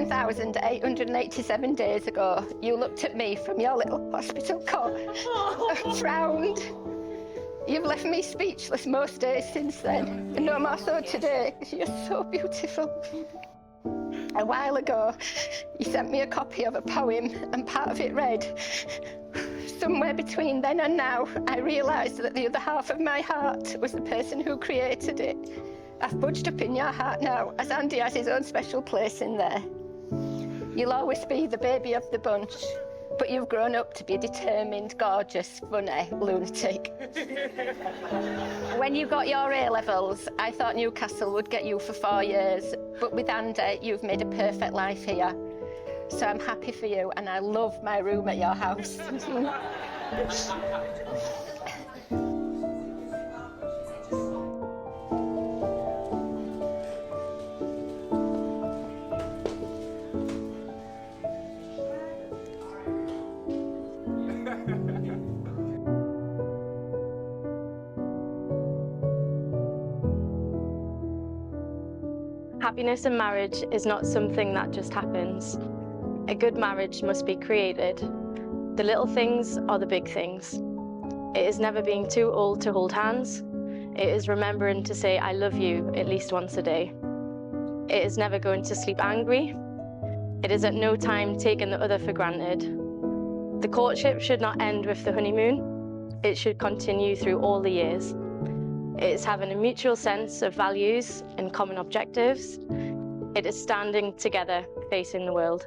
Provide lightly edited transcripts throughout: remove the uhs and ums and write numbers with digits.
2,887 days ago, you looked at me from your little hospital cot and frowned. You've left me speechless most days since then, and no more so today, because you're so beautiful. A while ago, you sent me a copy of a poem, and part of it read, "Somewhere between then and now, I realised that the other half of my heart was the person who created it. I've budged up in your heart now, as Andy has his own special place in there. You'll always be the baby of the bunch, but you've grown up to be a determined, gorgeous, funny lunatic. When you got your A-levels, I thought Newcastle would get you for 4 years, but with Andy, you've made a perfect life here. So I'm happy for you, and I love my room at your house." Happiness in marriage is not something that just happens. A good marriage must be created. The little things are the big things. It is never being too old to hold hands. It is remembering to say "I love you" at least once a day. It is never going to sleep angry. It is at no time taking the other for granted. The courtship should not end with the honeymoon. It should continue through all the years. It is having a mutual sense of values and common objectives. It is standing together, facing the world.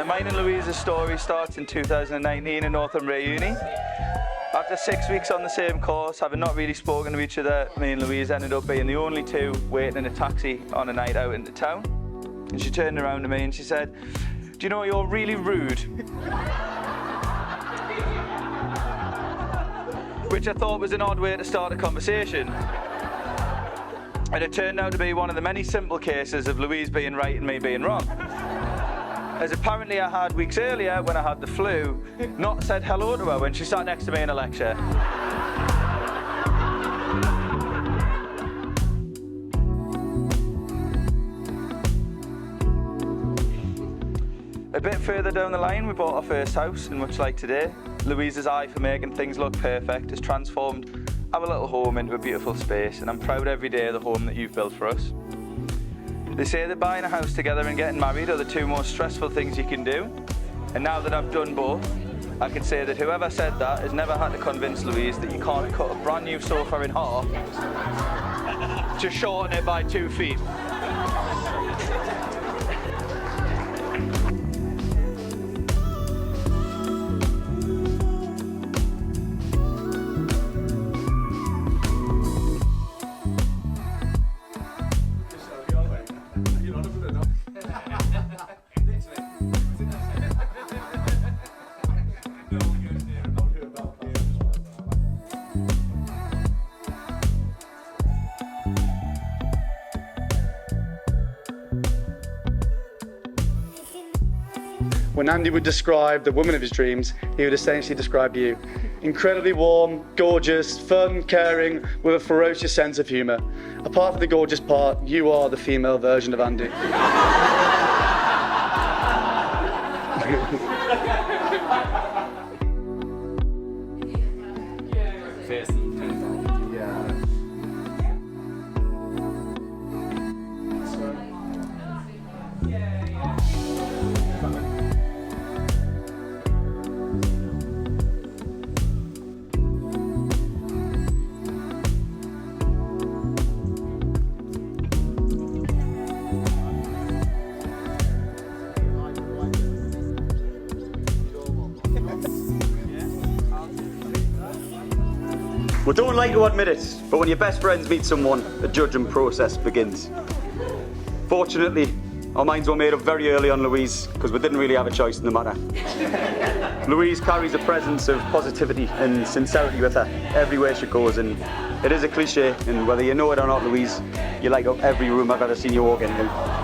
Mine and Louise's story starts in 2019 in Northumberland Uni. After 6 weeks on the same course, having not really spoken to each other, me and Louise ended up being the only two waiting in a taxi on a night out into town. And she turned around to me and she said, "Do you know, you're really rude?" Which I thought was an odd way to start a conversation. And it turned out to be one of the many simple cases of Louise being right and me being wrong. As apparently I had weeks earlier, when I had the flu, not said hello to her when she sat next to me in a lecture. A bit further down the line, we bought our first house, and much like today, Louise's eye for making things look perfect has transformed our little home into a beautiful space, and I'm proud every day of the home that you've built for us. They say that buying a house together and getting married are the two most stressful things you can do. And now that I've done both, I can say that whoever said that has never had to convince Louise that you can't cut a brand new sofa in half to shorten it by 2 feet. When Andy would describe the woman of his dreams, he would essentially describe you. Incredibly warm, gorgeous, fun, caring, with a ferocious sense of humour. Apart from the gorgeous part, you are the female version of Andy. We don't like to admit it, but when your best friends meet someone, the judging process begins. Fortunately, our minds were made up very early on Louise, because we didn't really have a choice in the matter. Louise carries a presence of positivity and sincerity with her everywhere she goes, and it is a cliche, and whether you know it or not, Louise, you light up every room I've ever seen you walk into.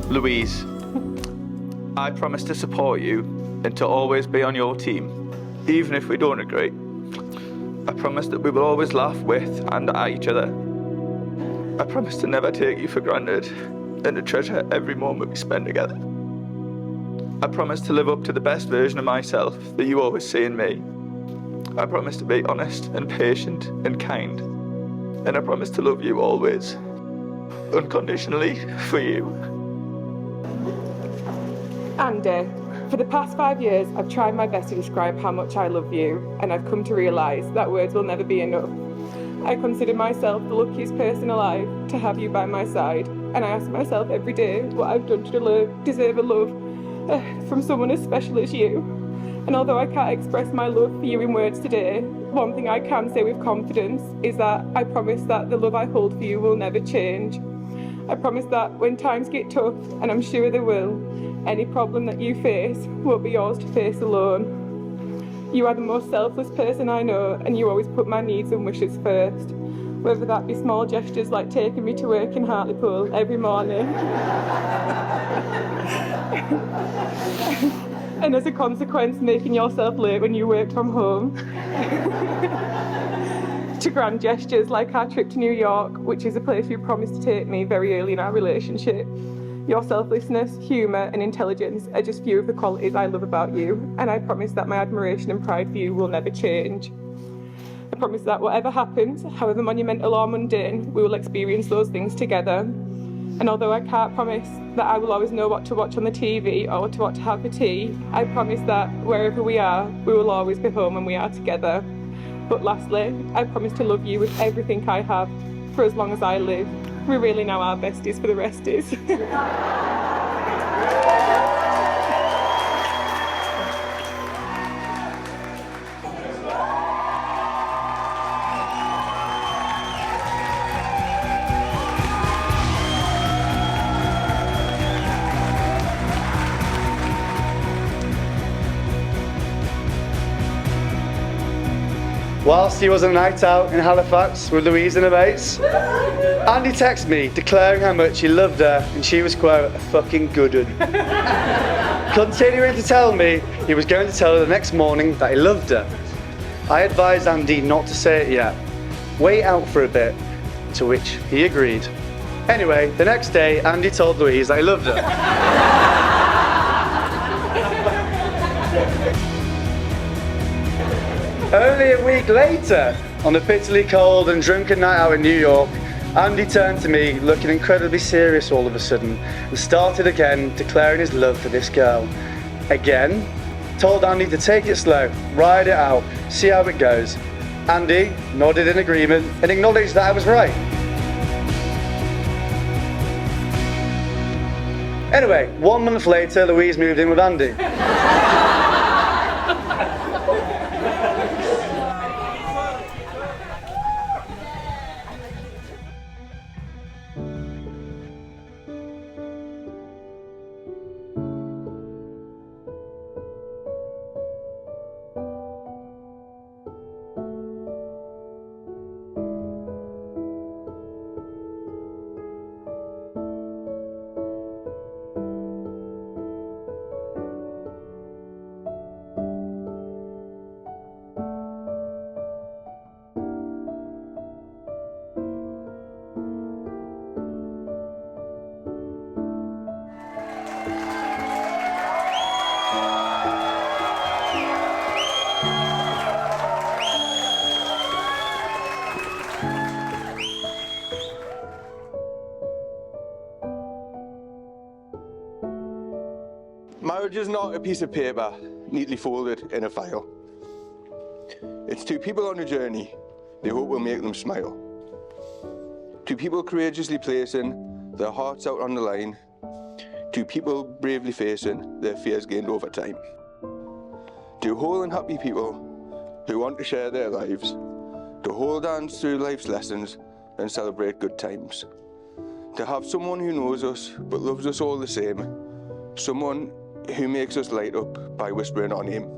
Louise, I promise to support you and to always be on your team, even if we don't agree. I promise that we will always laugh with and at each other. I promise to never take you for granted and to treasure every moment we spend together. I promise to live up to the best version of myself that you always see in me. I promise to be honest and patient and kind. And I promise to love you always, unconditionally, for you. Andy, for the past 5 years, I've tried my best to describe how much I love you, and I've come to realise that words will never be enough. I consider myself the luckiest person alive to have you by my side, and I ask myself every day what I've done to deserve a love from someone as special as you. And although I can't express my love for you in words today, one thing I can say with confidence is that I promise that the love I hold for you will never change. I promise that when times get tough, and I'm sure they will, any problem that you face won't be yours to face alone. You are the most selfless person I know, and you always put my needs and wishes first. Whether that be small gestures like taking me to work in Hartlepool every morning. And as a consequence, making yourself late when you work from home. To grand gestures like our trip to New York, which is a place you promised to take me very early in our relationship. Your selflessness, humour and intelligence are just few of the qualities I love about you, and I promise that my admiration and pride for you will never change. I promise that whatever happens, however monumental or mundane, we will experience those things together. And although I can't promise that I will always know what to watch on the TV or what to have for tea, I promise that wherever we are, we will always be home when we are together. But lastly, I promise to love you with everything I have for as long as I live. We're really now our besties for the resties. Whilst he was on a night out in Halifax with Louise and her mates, Andy texted me declaring how much he loved her and she was, quote, a fucking good one. Continuing to tell me he was going to tell her the next morning that he loved her. I advised Andy not to say it yet. Wait out for a bit, to which he agreed. Anyway, the next day, Andy told Louise that he loved her. Only a week later, on a bitterly cold and drunken night out in New York, Andy turned to me, looking incredibly serious all of a sudden, and started again declaring his love for this girl. Again, told Andy to take it slow, ride it out, see how it goes. Andy nodded in agreement and acknowledged that I was right. Anyway, 1 month later, Louise moved in with Andy. Marriage is not a piece of paper neatly folded in a file. It's two people on a journey they hope will make them smile. Two people courageously placing their hearts out on the line. Two people bravely facing their fears gained over time. Two whole and happy people who want to share their lives, to hold hands through life's lessons and celebrate good times. To have someone who knows us but loves us all the same. Someone who makes us light up by whispering our name.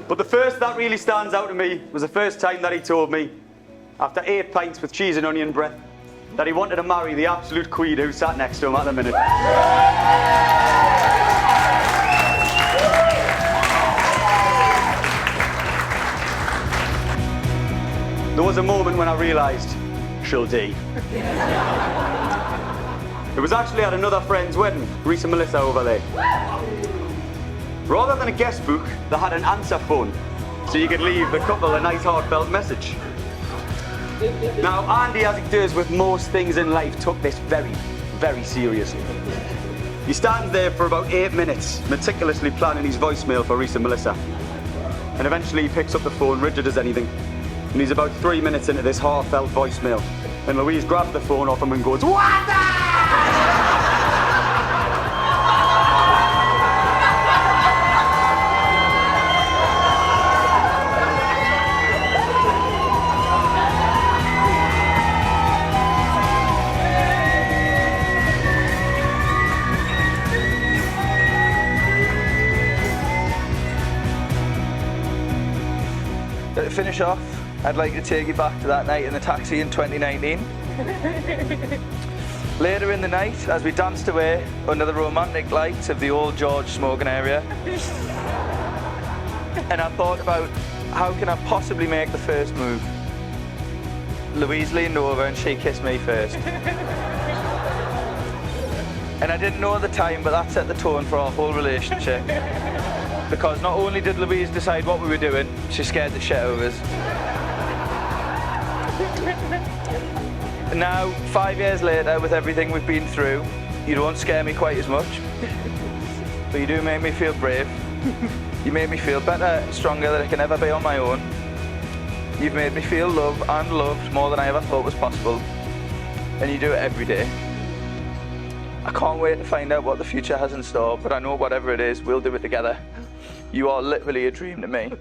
But the first that really stands out to me was the first time that he told me, after 8 pints with cheese and onion breath, that he wanted to marry the absolute queen who sat next to him at the minute. There was a moment when I realised, she'll do. It was actually at another friend's wedding, Reese and Melissa over there. Rather than a guest book, they had an answer phone, so you could leave the couple a nice heartfelt message. Now, Andy, as he does with most things in life, took this very, very seriously. He stands there for about 8 minutes, meticulously planning his voicemail for Reese and Melissa. And eventually he picks up the phone, rigid as anything. And he's about 3 minutes into this heartfelt voicemail. And Louise grabs the phone off him and goes, "What the?" To finish off, I'd like to take you back to that night in the taxi in 2019. Later in the night, as we danced away under the romantic lights of the Old George smoking area, and I thought about how can I possibly make the first move. Louise leaned over and she kissed me first. And I didn't know at the time, but that set the tone for our whole relationship. Because not only did Louise decide what we were doing, she scared the shit out of us. And now, 5 years later, with everything we've been through, you don't scare me quite as much. But you do make me feel brave. You make me feel better, stronger than I can ever be on my own. You've made me feel love and loved more than I ever thought was possible. And you do it every day. I can't wait to find out what the future has in store, but I know whatever it is, we'll do it together. You are literally a dream to me.